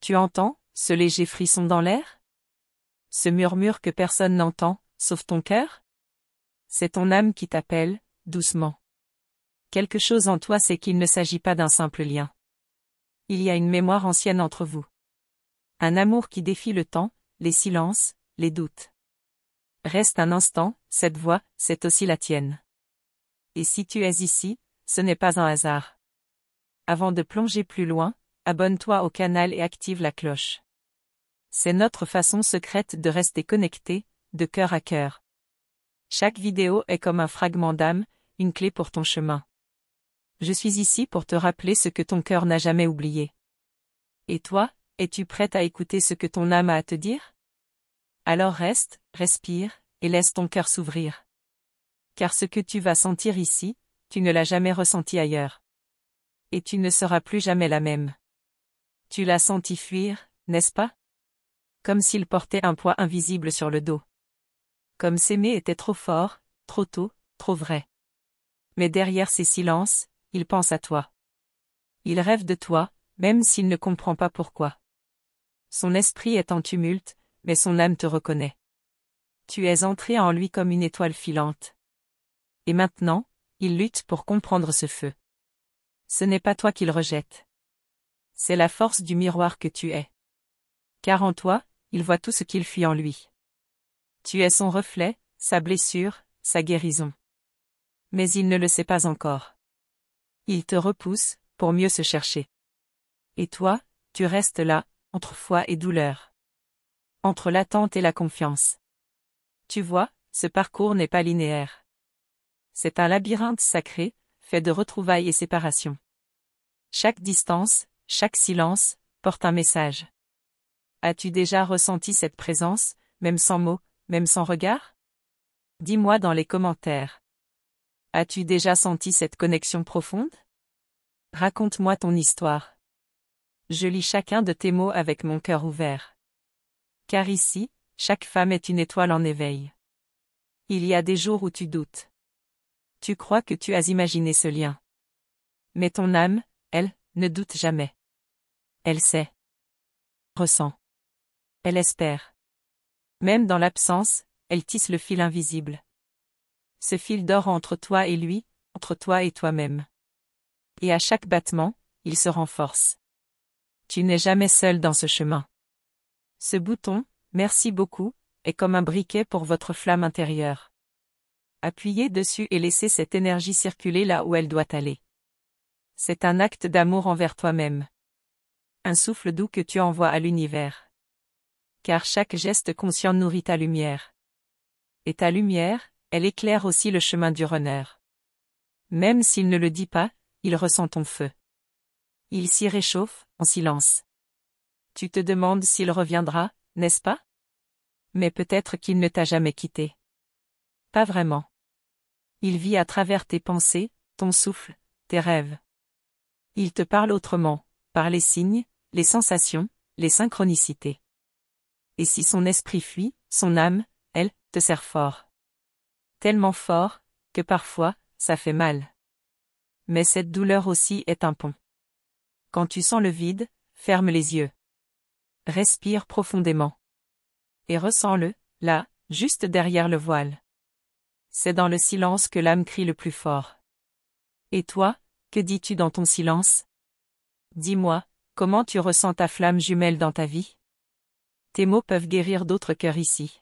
Tu entends, ce léger frisson dans l'air? Ce murmure que personne n'entend, sauf ton cœur? C'est ton âme qui t'appelle, doucement. Quelque chose en toi sait qu'il ne s'agit pas d'un simple lien. Il y a une mémoire ancienne entre vous. Un amour qui défie le temps, les silences, les doutes. Reste un instant, cette voix, c'est aussi la tienne. Et si tu es ici, ce n'est pas un hasard. Avant de plonger plus loin, abonne-toi au canal et active la cloche. C'est notre façon secrète de rester connecté, de cœur à cœur. Chaque vidéo est comme un fragment d'âme, une clé pour ton chemin. Je suis ici pour te rappeler ce que ton cœur n'a jamais oublié. Et toi, es-tu prête à écouter ce que ton âme a à te dire? Alors reste, respire, et laisse ton cœur s'ouvrir. Car ce que tu vas sentir ici, tu ne l'as jamais ressenti ailleurs. Et tu ne seras plus jamais la même. Tu l'as senti fuir, n'est-ce pas? Comme s'il portait un poids invisible sur le dos. Comme s'aimer était trop fort, trop tôt, trop vrai. Mais derrière ces silences, il pense à toi. Il rêve de toi, même s'il ne comprend pas pourquoi. Son esprit est en tumulte, mais son âme te reconnaît. Tu es entré en lui comme une étoile filante. Et maintenant, il lutte pour comprendre ce feu. Ce n'est pas toi qu'il rejette. C'est la force du miroir que tu es. Car en toi, il voit tout ce qu'il fuit en lui. Tu es son reflet, sa blessure, sa guérison. Mais il ne le sait pas encore. Il te repousse, pour mieux se chercher. Et toi, tu restes là, entre foi et douleur. Entre l'attente et la confiance. Tu vois, ce parcours n'est pas linéaire. C'est un labyrinthe sacré, fait de retrouvailles et séparations. Chaque distance, chaque silence, porte un message. As-tu déjà ressenti cette présence, même sans mots, même sans regard? Dis-moi dans les commentaires. As-tu déjà senti cette connexion profonde? Raconte-moi ton histoire. Je lis chacun de tes mots avec mon cœur ouvert. Car ici, chaque femme est une étoile en éveil. Il y a des jours où tu doutes. Tu crois que tu as imaginé ce lien. Mais ton âme, elle, ne doute jamais. Elle sait. Ressent. Elle espère. Même dans l'absence, elle tisse le fil invisible. Ce fil d'or entre toi et lui, entre toi et toi-même. Et à chaque battement, il se renforce. Tu n'es jamais seul dans ce chemin. Ce bouton, merci beaucoup, est comme un briquet pour votre flamme intérieure. Appuyez dessus et laissez cette énergie circuler là où elle doit aller. C'est un acte d'amour envers toi-même. Un souffle doux que tu envoies à l'univers. Car chaque geste conscient nourrit ta lumière. Et ta lumière, elle éclaire aussi le chemin du runner. Même s'il ne le dit pas, il ressent ton feu. Il s'y réchauffe, en silence. Tu te demandes s'il reviendra, n'est-ce pas? Mais peut-être qu'il ne t'a jamais quitté. Pas vraiment. Il vit à travers tes pensées, ton souffle, tes rêves. Il te parle autrement, par les signes, les sensations, les synchronicités. Et si son esprit fuit, son âme, elle, te serre fort. Tellement fort, que parfois, ça fait mal. Mais cette douleur aussi est un pont. Quand tu sens le vide, ferme les yeux. Respire profondément. Et ressens-le, là, juste derrière le voile. C'est dans le silence que l'âme crie le plus fort. Et toi, que dis-tu dans ton silence? Dis-moi, comment tu ressens ta flamme jumelle dans ta vie? Tes mots peuvent guérir d'autres cœurs ici.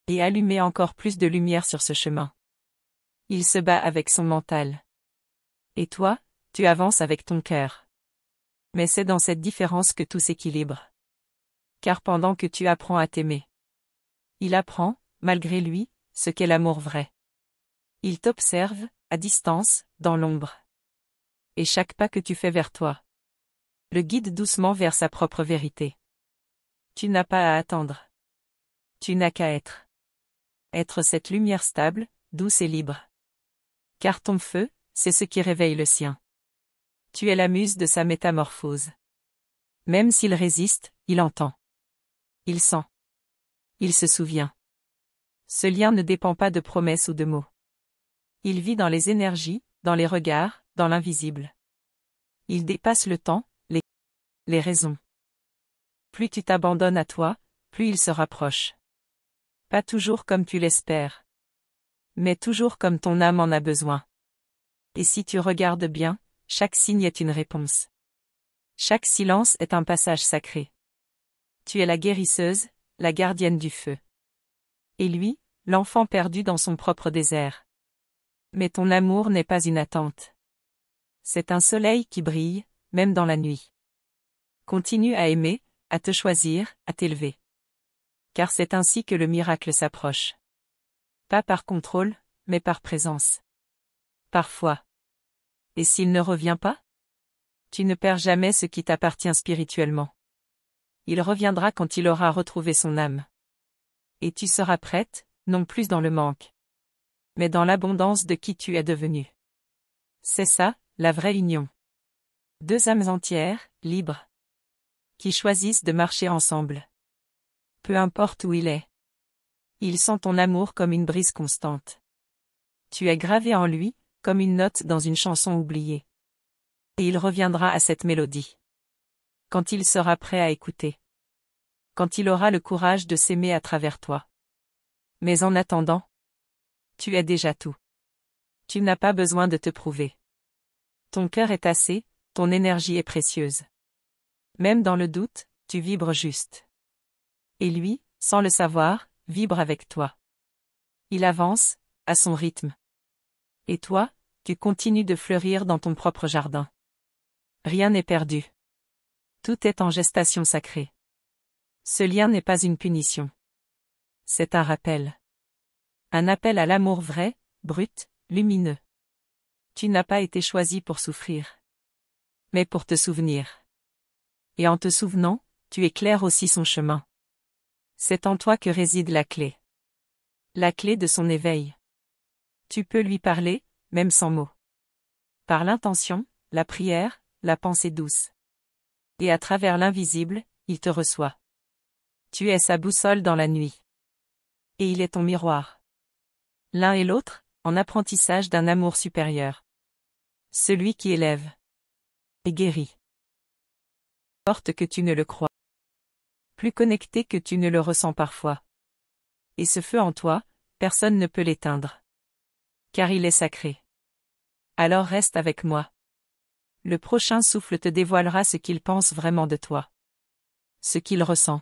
Et allumer encore plus de lumière sur ce chemin. Il se bat avec son mental. Et toi, tu avances avec ton cœur. Mais c'est dans cette différence que tout s'équilibre. Car pendant que tu apprends à t'aimer, il apprend, malgré lui, ce qu'est l'amour vrai. Il t'observe, à distance, dans l'ombre. Et chaque pas que tu fais vers toi le guide doucement vers sa propre vérité. Tu n'as pas à attendre. Tu n'as qu'à être. Être cette lumière stable, douce et libre. Car ton feu, c'est ce qui réveille le sien. Tu es la muse de sa métamorphose. Même s'il résiste, il entend. Il sent. Il se souvient. Ce lien ne dépend pas de promesses ou de mots. Il vit dans les énergies, dans les regards, dans l'invisible. Il dépasse le temps, les raisons. Plus tu t'abandonnes à toi, plus il se rapproche. Pas toujours comme tu l'espères, mais toujours comme ton âme en a besoin. Et si tu regardes bien, chaque signe est une réponse. Chaque silence est un passage sacré. Tu es la guérisseuse, la gardienne du feu. Et lui, l'enfant perdu dans son propre désert. Mais ton amour n'est pas une attente. C'est un soleil qui brille, même dans la nuit. Continue à aimer, à te choisir, à t'élever. Car c'est ainsi que le miracle s'approche. Pas par contrôle, mais par présence. Parfois. Et s'il ne revient pas? Tu ne perds jamais ce qui t'appartient spirituellement. Il reviendra quand il aura retrouvé son âme. Et tu seras prête, non plus dans le manque, mais dans l'abondance de qui tu es devenu. C'est ça, la vraie union. Deux âmes entières, libres, qui choisissent de marcher ensemble. Peu importe où il est. Il sent ton amour comme une brise constante. Tu es gravé en lui, comme une note dans une chanson oubliée. Et il reviendra à cette mélodie. Quand il sera prêt à écouter. Quand il aura le courage de s'aimer à travers toi. Mais en attendant, tu es déjà tout. Tu n'as pas besoin de te prouver. Ton cœur est assez, ton énergie est précieuse. Même dans le doute, tu vibres juste. Et lui, sans le savoir, vibre avec toi. Il avance, à son rythme. Et toi, tu continues de fleurir dans ton propre jardin. Rien n'est perdu. Tout est en gestation sacrée. Ce lien n'est pas une punition. C'est un rappel. Un appel à l'amour vrai, brut, lumineux. Tu n'as pas été choisi pour souffrir, mais pour te souvenir. Et en te souvenant, tu éclaires aussi son chemin. C'est en toi que réside la clé. La clé de son éveil. Tu peux lui parler, même sans mots. Par l'intention, la prière, la pensée douce. Et à travers l'invisible, il te reçoit. Tu es sa boussole dans la nuit. Et il est ton miroir. L'un et l'autre, en apprentissage d'un amour supérieur. Celui qui élève. Et guérit. Porte que tu ne le crois. Plus connecté que tu ne le ressens parfois. Et ce feu en toi, personne ne peut l'éteindre. Car il est sacré. Alors reste avec moi. Le prochain souffle te dévoilera ce qu'il pense vraiment de toi. Ce qu'il ressent.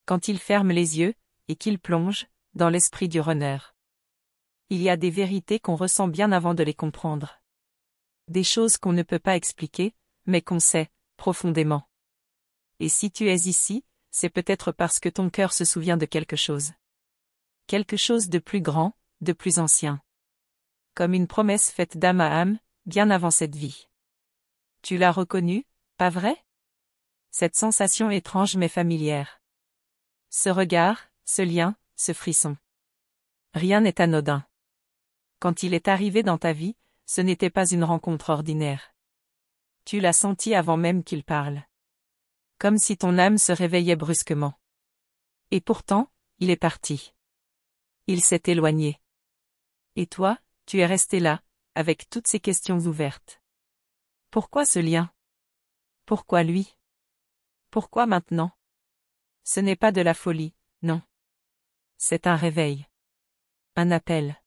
Quand il ferme les yeux, et qu'il plonge, dans l'esprit du runner. Il y a des vérités qu'on ressent bien avant de les comprendre. Des choses qu'on ne peut pas expliquer, mais qu'on sait, profondément. Et si tu es ici, c'est peut-être parce que ton cœur se souvient de quelque chose. Quelque chose de plus grand, de plus ancien. Comme une promesse faite d'âme à âme, bien avant cette vie. Tu l'as reconnu, pas vrai? Cette sensation étrange mais familière. Ce regard, ce lien, ce frisson. Rien n'est anodin. Quand il est arrivé dans ta vie, ce n'était pas une rencontre ordinaire. Tu l'as senti avant même qu'il parle. Comme si ton âme se réveillait brusquement. Et pourtant, il est parti. Il s'est éloigné. Et toi, tu es resté là, avec toutes ces questions ouvertes. Pourquoi ce lien? Pourquoi lui? Pourquoi maintenant? Ce n'est pas de la folie, non. C'est un réveil. Un appel.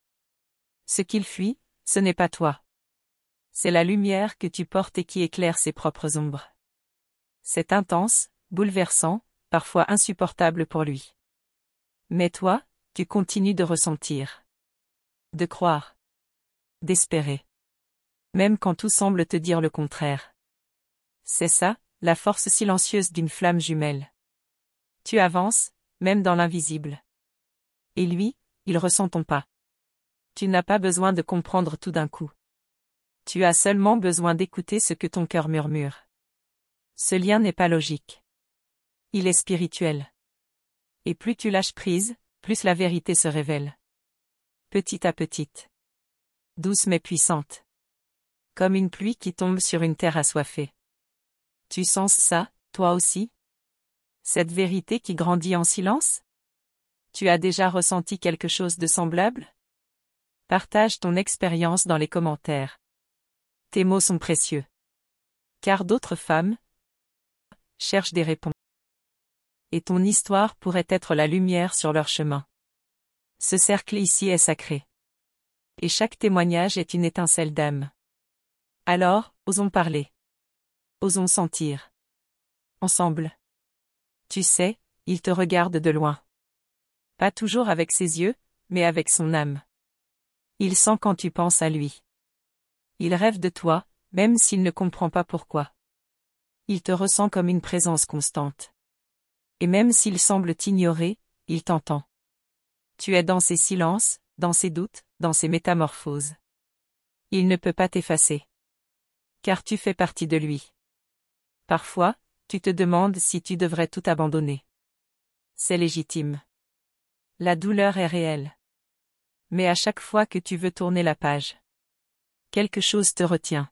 Ce qu'il fuit, ce n'est pas toi. C'est la lumière que tu portes et qui éclaire ses propres ombres. C'est intense, bouleversant, parfois insupportable pour lui. Mais toi, tu continues de ressentir. De croire. D'espérer. Même quand tout semble te dire le contraire. C'est ça, la force silencieuse d'une flamme jumelle. Tu avances, même dans l'invisible. Et lui, il ressent ton pas. Tu n'as pas besoin de comprendre tout d'un coup. Tu as seulement besoin d'écouter ce que ton cœur murmure. Ce lien n'est pas logique. Il est spirituel. Et plus tu lâches prise, plus la vérité se révèle. Petit à petit. Douce mais puissante. Comme une pluie qui tombe sur une terre assoiffée. Tu sens ça, toi aussi? Cette vérité qui grandit en silence? Tu as déjà ressenti quelque chose de semblable? Partage ton expérience dans les commentaires. Tes mots sont précieux. Car d'autres femmes cherchent des réponses. Et ton histoire pourrait être la lumière sur leur chemin. Ce cercle ici est sacré. Et chaque témoignage est une étincelle d'âme. Alors, osons parler. Osons sentir. Ensemble. Tu sais, il te regarde de loin. Pas toujours avec ses yeux, mais avec son âme. Il sent quand tu penses à lui. Il rêve de toi, même s'il ne comprend pas pourquoi. Il te ressent comme une présence constante. Et même s'il semble t'ignorer, il t'entend. Tu es dans ses silences, dans ses doutes, dans ses métamorphoses. Il ne peut pas t'effacer. Car tu fais partie de lui. Parfois, tu te demandes si tu devrais tout abandonner. C'est légitime. La douleur est réelle. Mais à chaque fois que tu veux tourner la page, quelque chose te retient.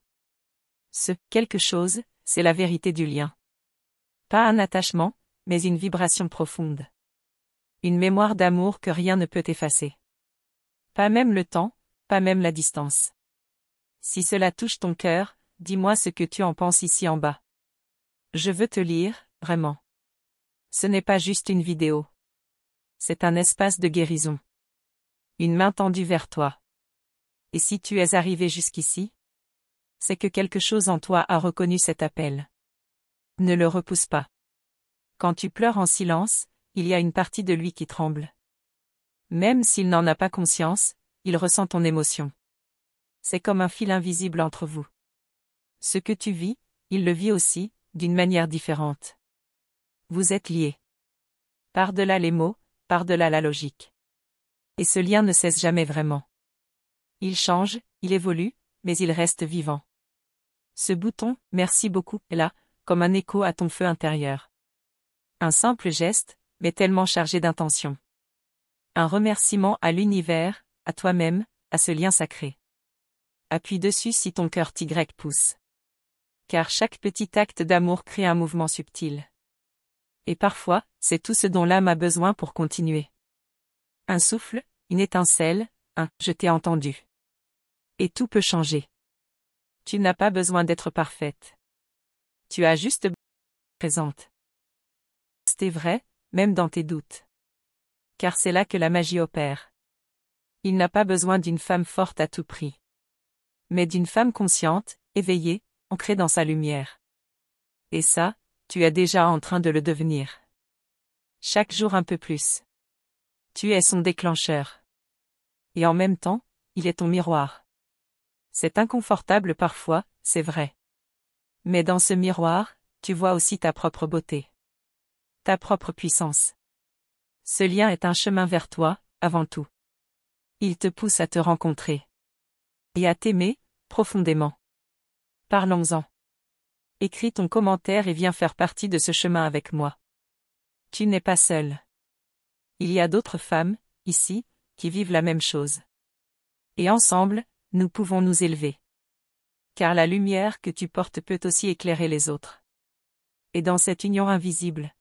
Ce quelque chose, c'est la vérité du lien. Pas un attachement, mais une vibration profonde. Une mémoire d'amour que rien ne peut effacer. Pas même le temps, pas même la distance. Si cela touche ton cœur, dis-moi ce que tu en penses ici en bas. Je veux te lire, vraiment. Ce n'est pas juste une vidéo. C'est un espace de guérison. Une main tendue vers toi. Et si tu es arrivé jusqu'ici, c'est que quelque chose en toi a reconnu cet appel. Ne le repousse pas. Quand tu pleures en silence, il y a une partie de lui qui tremble. Même s'il n'en a pas conscience, il ressent ton émotion. C'est comme un fil invisible entre vous. Ce que tu vis, il le vit aussi, d'une manière différente. Vous êtes liés. Par-delà les mots, par-delà la logique. Et ce lien ne cesse jamais vraiment. Il change, il évolue, mais il reste vivant. Ce bouton « Merci beaucoup » est là, comme un écho à ton feu intérieur. Un simple geste, mais tellement chargé d'intention. Un remerciement à l'univers, à toi-même, à ce lien sacré. Appuie dessus si ton cœur Y pousse. Car chaque petit acte d'amour crée un mouvement subtil. Et parfois, c'est tout ce dont l'âme a besoin pour continuer. Un souffle, une étincelle, un « je t'ai entendu ». Et tout peut changer. Tu n'as pas besoin d'être parfaite. Tu as juste besoin d'être présente. C'est vrai, même dans tes doutes. Car c'est là que la magie opère. Il n'a pas besoin d'une femme forte à tout prix. Mais d'une femme consciente, éveillée, ancrée dans sa lumière. Et ça, tu es déjà en train de le devenir. Chaque jour un peu plus. Tu es son déclencheur. Et en même temps, il est ton miroir. C'est inconfortable parfois, c'est vrai. Mais dans ce miroir, tu vois aussi ta propre beauté. Ta propre puissance. Ce lien est un chemin vers toi, avant tout. Il te pousse à te rencontrer. Et à t'aimer, profondément. Parlons-en. Écris ton commentaire et viens faire partie de ce chemin avec moi. Tu n'es pas seul. Il y a d'autres femmes, ici, qui vivent la même chose. Et ensemble, nous pouvons nous élever. Car la lumière que tu portes peut aussi éclairer les autres. Et dans cette union invisible,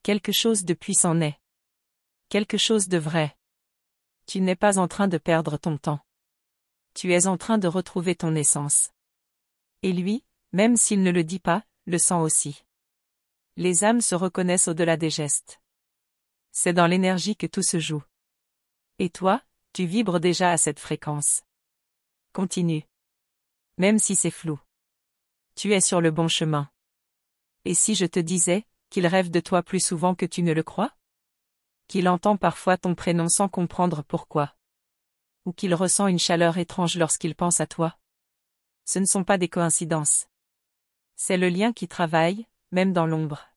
quelque chose de puissant naît. Quelque chose de vrai. Tu n'es pas en train de perdre ton temps. Tu es en train de retrouver ton essence. Et lui, même s'il ne le dit pas, le sent aussi. Les âmes se reconnaissent au-delà des gestes. C'est dans l'énergie que tout se joue. Et toi, tu vibres déjà à cette fréquence. Continue. Même si c'est flou. Tu es sur le bon chemin. Et si je te disais, qu'il rêve de toi plus souvent que tu ne le crois? Qu'il entend parfois ton prénom sans comprendre pourquoi? Ou qu'il ressent une chaleur étrange lorsqu'il pense à toi? Ce ne sont pas des coïncidences. C'est le lien qui travaille, même dans l'ombre.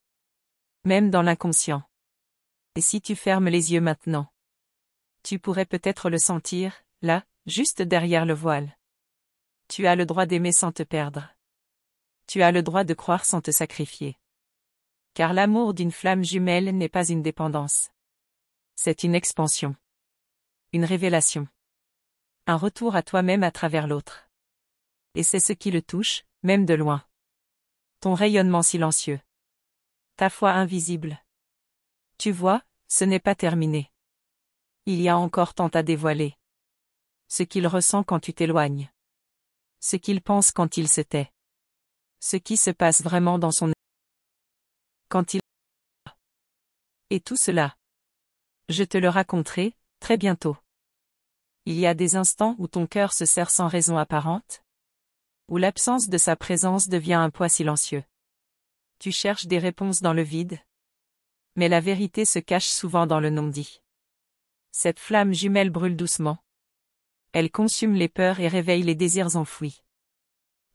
Même dans l'inconscient. Et si tu fermes les yeux maintenant? Tu pourrais peut-être le sentir, là, juste derrière le voile. Tu as le droit d'aimer sans te perdre. Tu as le droit de croire sans te sacrifier. Car l'amour d'une flamme jumelle n'est pas une dépendance. C'est une expansion. Une révélation. Un retour à toi-même à travers l'autre. Et c'est ce qui le touche, même de loin. Ton rayonnement silencieux. Ta foi invisible. Tu vois, ce n'est pas terminé. Il y a encore tant à dévoiler. Ce qu'il ressent quand tu t'éloignes. Ce qu'il pense quand il se tait. Ce qui se passe vraiment dans son... Quand il... Et tout cela, je te le raconterai, très bientôt. Il y a des instants où ton cœur se serre sans raison apparente, où l'absence de sa présence devient un poids silencieux. Tu cherches des réponses dans le vide, mais la vérité se cache souvent dans le non-dit. Cette flamme jumelle brûle doucement. Elle consume les peurs et réveille les désirs enfouis.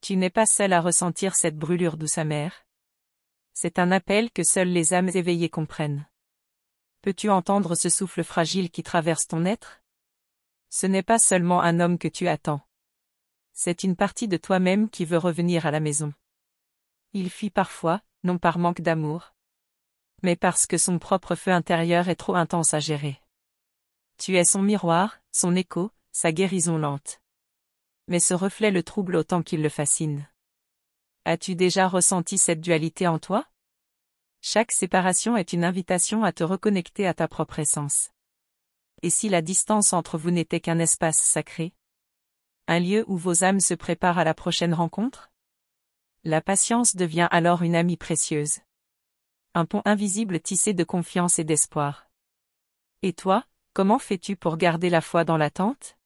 Tu n'es pas seul à ressentir cette brûlure douce amère. C'est un appel que seules les âmes éveillées comprennent. Peux-tu entendre ce souffle fragile qui traverse ton être? Ce n'est pas seulement un homme que tu attends. C'est une partie de toi-même qui veut revenir à la maison. Il fuit parfois, non par manque d'amour, mais parce que son propre feu intérieur est trop intense à gérer. Tu es son miroir, son écho, sa guérison lente. Mais ce reflet le trouble autant qu'il le fascine. As-tu déjà ressenti cette dualité en toi? Chaque séparation est une invitation à te reconnecter à ta propre essence. Et si la distance entre vous n'était qu'un espace sacré? Un lieu où vos âmes se préparent à la prochaine rencontre? La patience devient alors une amie précieuse. Un pont invisible tissé de confiance et d'espoir. Et toi, comment fais-tu pour garder la foi dans l'attente?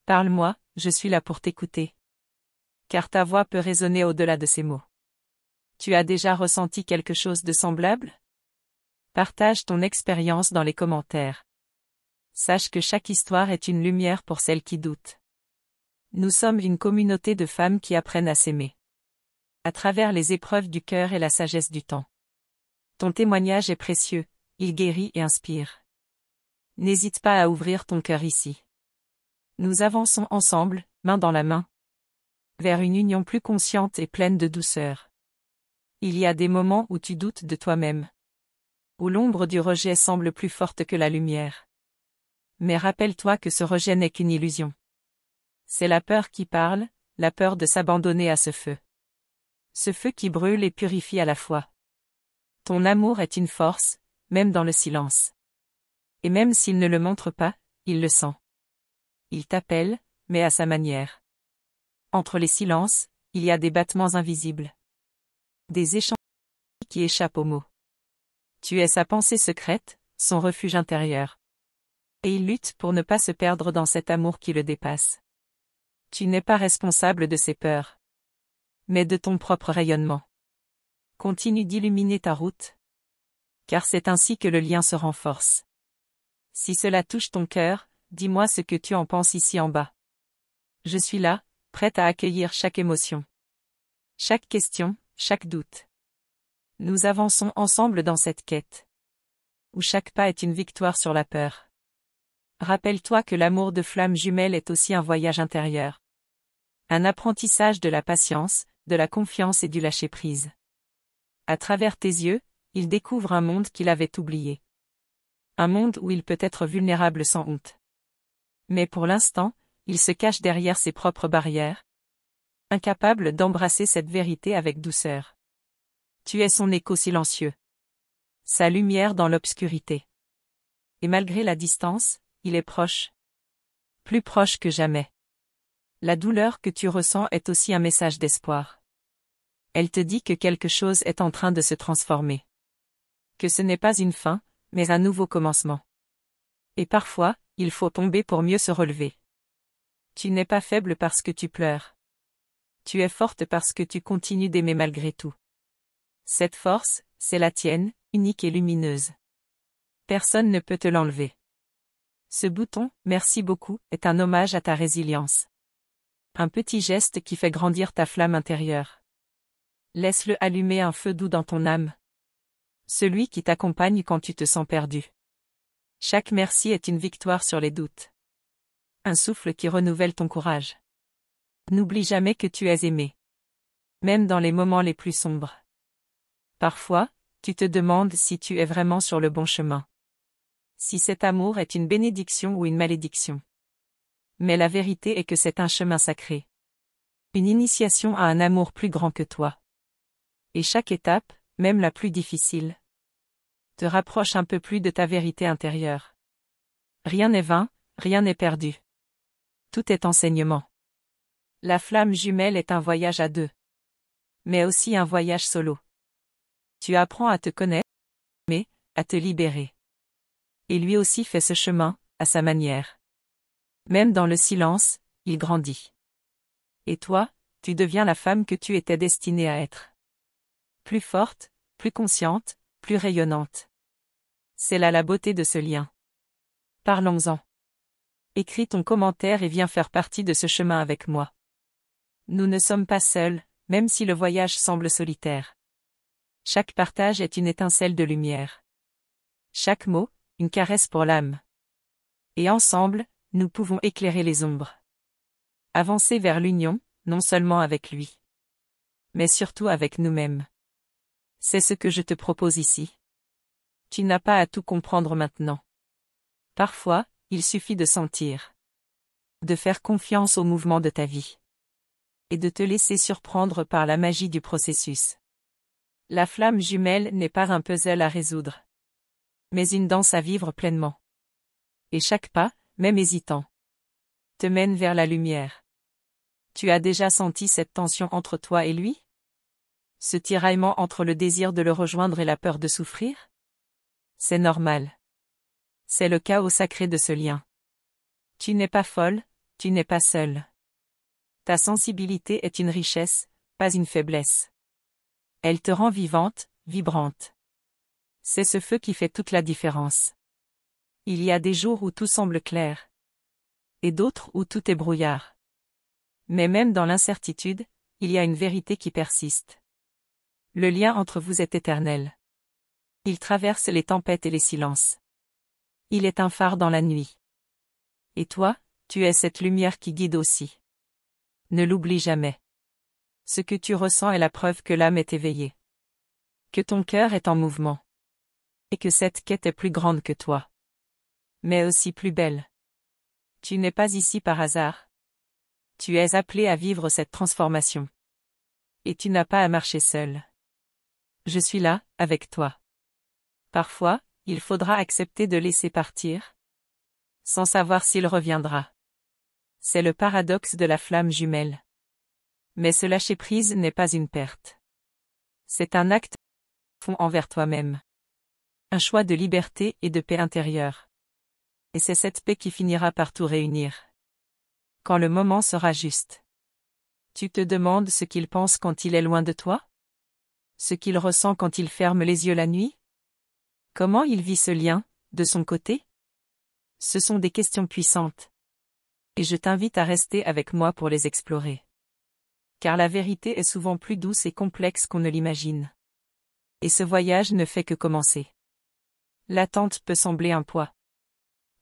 Parle-moi, je suis là pour t'écouter. Car ta voix peut résonner au-delà de ces mots. Tu as déjà ressenti quelque chose de semblable? Partage ton expérience dans les commentaires. Sache que chaque histoire est une lumière pour celles qui doutent. Nous sommes une communauté de femmes qui apprennent à s'aimer. À travers les épreuves du cœur et la sagesse du temps. Ton témoignage est précieux, il guérit et inspire. N'hésite pas à ouvrir ton cœur ici. Nous avançons ensemble, main dans la main, vers une union plus consciente et pleine de douceur. Il y a des moments où tu doutes de toi-même, où l'ombre du rejet semble plus forte que la lumière. Mais rappelle-toi que ce rejet n'est qu'une illusion. C'est la peur qui parle, la peur de s'abandonner à ce feu. Ce feu qui brûle et purifie à la fois. Ton amour est une force, même dans le silence. Et même s'il ne le montre pas, il le sent. Il t'appelle, mais à sa manière. Entre les silences, il y a des battements invisibles. Des échanges qui échappent aux mots. Tu es sa pensée secrète, son refuge intérieur. Et il lutte pour ne pas se perdre dans cet amour qui le dépasse. Tu n'es pas responsable de ses peurs, mais de ton propre rayonnement. Continue d'illuminer ta route, car c'est ainsi que le lien se renforce. Si cela touche ton cœur, dis-moi ce que tu en penses ici en bas. Je suis là, prête à accueillir chaque émotion. Chaque question, chaque doute. Nous avançons ensemble dans cette quête, où chaque pas est une victoire sur la peur. Rappelle-toi que l'amour de flamme jumelle est aussi un voyage intérieur. Un apprentissage de la patience, de la confiance et du lâcher-prise. À travers tes yeux, il découvre un monde qu'il avait oublié. Un monde où il peut être vulnérable sans honte. Mais pour l'instant, il se cache derrière ses propres barrières, incapable d'embrasser cette vérité avec douceur. Tu es son écho silencieux. Sa lumière dans l'obscurité. Et malgré la distance, il est proche. Plus proche que jamais. La douleur que tu ressens est aussi un message d'espoir. Elle te dit que quelque chose est en train de se transformer. Que ce n'est pas une fin, mais un nouveau commencement. Et parfois, il faut tomber pour mieux se relever. Tu n'es pas faible parce que tu pleures. Tu es forte parce que tu continues d'aimer malgré tout. Cette force, c'est la tienne, unique et lumineuse. Personne ne peut te l'enlever. Ce bouton, merci beaucoup, est un hommage à ta résilience. Un petit geste qui fait grandir ta flamme intérieure. Laisse-le allumer un feu doux dans ton âme. Celui qui t'accompagne quand tu te sens perdu. Chaque merci est une victoire sur les doutes. Un souffle qui renouvelle ton courage. N'oublie jamais que tu es aimé. Même dans les moments les plus sombres. Parfois, tu te demandes si tu es vraiment sur le bon chemin. Si cet amour est une bénédiction ou une malédiction. Mais la vérité est que c'est un chemin sacré. Une initiation à un amour plus grand que toi. Et chaque étape, même la plus difficile, te rapproche un peu plus de ta vérité intérieure. Rien n'est vain, rien n'est perdu. Tout est enseignement. La flamme jumelle est un voyage à deux. Mais aussi un voyage solo. Tu apprends à te connaître, mais, à te libérer. Et lui aussi fait ce chemin, à sa manière. Même dans le silence, il grandit. Et toi, tu deviens la femme que tu étais destinée à être. Plus forte, plus consciente, plus rayonnante. C'est là la beauté de ce lien. Parlons-en. Écris ton commentaire et viens faire partie de ce chemin avec moi. Nous ne sommes pas seuls, même si le voyage semble solitaire. Chaque partage est une étincelle de lumière. Chaque mot, une caresse pour l'âme. Et ensemble, nous pouvons éclairer les ombres. Avancer vers l'union, non seulement avec lui, mais surtout avec nous-mêmes. C'est ce que je te propose ici. Tu n'as pas à tout comprendre maintenant. Parfois, il suffit de sentir. De faire confiance au mouvement de ta vie. Et de te laisser surprendre par la magie du processus. La flamme jumelle n'est pas un puzzle à résoudre, mais une danse à vivre pleinement. Et chaque pas, même hésitant, te mène vers la lumière. Tu as déjà senti cette tension entre toi et lui? Ce tiraillement entre le désir de le rejoindre et la peur de souffrir? C'est normal. C'est le chaos sacré de ce lien. Tu n'es pas folle, tu n'es pas seule. Ta sensibilité est une richesse, pas une faiblesse. Elle te rend vivante, vibrante. C'est ce feu qui fait toute la différence. Il y a des jours où tout semble clair. Et d'autres où tout est brouillard. Mais même dans l'incertitude, il y a une vérité qui persiste. Le lien entre vous est éternel. Il traverse les tempêtes et les silences. Il est un phare dans la nuit. Et toi, tu es cette lumière qui guide aussi. Ne l'oublie jamais. Ce que tu ressens est la preuve que l'âme est éveillée. Que ton cœur est en mouvement. Et que cette quête est plus grande que toi. Mais aussi plus belle. Tu n'es pas ici par hasard. Tu es appelé à vivre cette transformation. Et tu n'as pas à marcher seul. Je suis là, avec toi. Parfois, il faudra accepter de laisser partir, sans savoir s'il reviendra. C'est le paradoxe de la flamme jumelle. Mais ce lâcher-prise n'est pas une perte. C'est un acte fond envers toi-même. Un choix de liberté et de paix intérieure. Et c'est cette paix qui finira par tout réunir. Quand le moment sera juste. Tu te demandes ce qu'il pense quand il est loin de toi? Ce qu'il ressent quand il ferme les yeux la nuit? Comment il vit ce lien, de son côté? Ce sont des questions puissantes. Et je t'invite à rester avec moi pour les explorer. Car la vérité est souvent plus douce et complexe qu'on ne l'imagine. Et ce voyage ne fait que commencer. L'attente peut sembler un poids.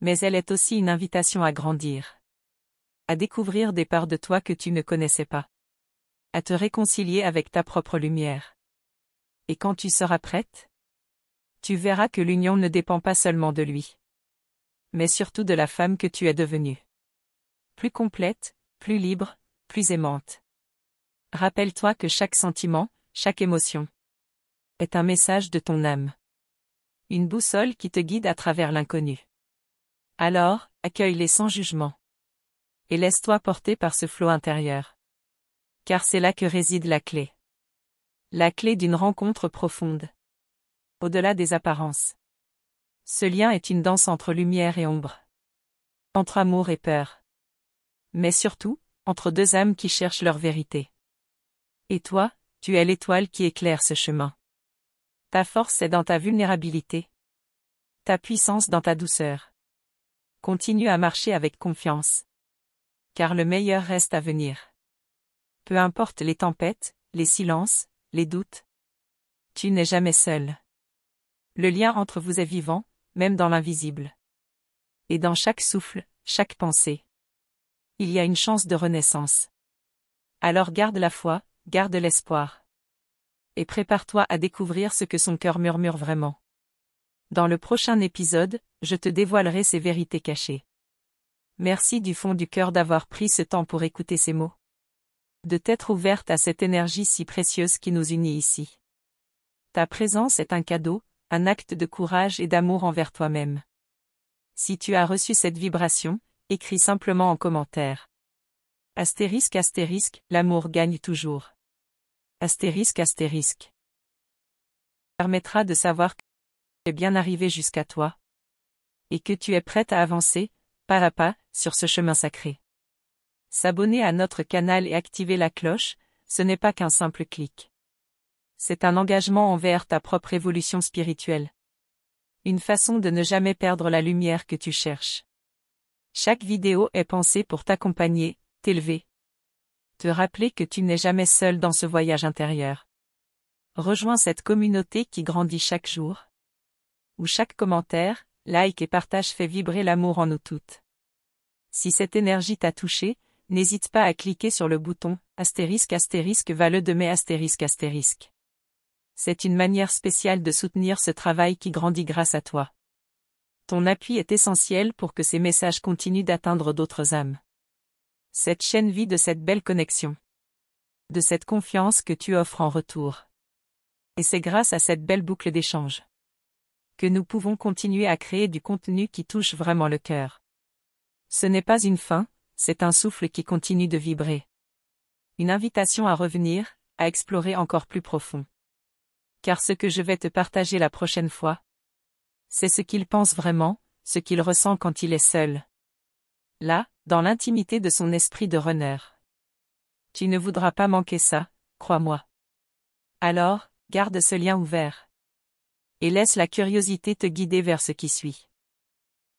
Mais elle est aussi une invitation à grandir. À découvrir des parts de toi que tu ne connaissais pas. À te réconcilier avec ta propre lumière. Et quand tu seras prête, tu verras que l'union ne dépend pas seulement de lui. Mais surtout de la femme que tu es devenue. Plus complète, plus libre, plus aimante. Rappelle-toi que chaque sentiment, chaque émotion, est un message de ton âme. Une boussole qui te guide à travers l'inconnu. Alors, accueille-les sans jugement. Et laisse-toi porter par ce flot intérieur. Car c'est là que réside la clé. La clé d'une rencontre profonde. Au-delà des apparences. Ce lien est une danse entre lumière et ombre. Entre amour et peur. Mais surtout, entre deux âmes qui cherchent leur vérité. Et toi, tu es l'étoile qui éclaire ce chemin. Ta force est dans ta vulnérabilité. Ta puissance dans ta douceur. Continue à marcher avec confiance. Car le meilleur reste à venir. Peu importe les tempêtes, les silences, les doutes. Tu n'es jamais seul. Le lien entre vous est vivant, même dans l'invisible. Et dans chaque souffle, chaque pensée, il y a une chance de renaissance. Alors garde la foi, garde l'espoir. Et prépare-toi à découvrir ce que son cœur murmure vraiment. Dans le prochain épisode, je te dévoilerai ces vérités cachées. Merci du fond du cœur d'avoir pris ce temps pour écouter ces mots. De t'être ouverte à cette énergie si précieuse qui nous unit ici. Ta présence est un cadeau, un acte de courage et d'amour envers toi-même. Si tu as reçu cette vibration, écris simplement en commentaire. Astérisque astérisque, l'amour gagne toujours. Astérisque astérisque. Permettra de savoir est bien arrivé jusqu'à toi. Et que tu es prête à avancer, pas à pas, sur ce chemin sacré. S'abonner à notre canal et activer la cloche, ce n'est pas qu'un simple clic. C'est un engagement envers ta propre évolution spirituelle. Une façon de ne jamais perdre la lumière que tu cherches. Chaque vidéo est pensée pour t'accompagner, t'élever. Te rappeler que tu n'es jamais seul dans ce voyage intérieur. Rejoins cette communauté qui grandit chaque jour. Où chaque commentaire, like et partage fait vibrer l'amour en nous toutes. Si cette énergie t'a touché, n'hésite pas à cliquer sur le bouton ***** Vale de mai ****. C'est une manière spéciale de soutenir ce travail qui grandit grâce à toi. Ton appui est essentiel pour que ces messages continuent d'atteindre d'autres âmes. Cette chaîne vit de cette belle connexion. De cette confiance que tu offres en retour. Et c'est grâce à cette belle boucle d'échange que nous pouvons continuer à créer du contenu qui touche vraiment le cœur. Ce n'est pas une fin, c'est un souffle qui continue de vibrer. Une invitation à revenir, à explorer encore plus profond. Car ce que je vais te partager la prochaine fois, c'est ce qu'il pense vraiment, ce qu'il ressent quand il est seul. Là, dans l'intimité de son esprit de runner. Tu ne voudras pas manquer ça, crois-moi. Alors, garde ce lien ouvert. Et laisse la curiosité te guider vers ce qui suit.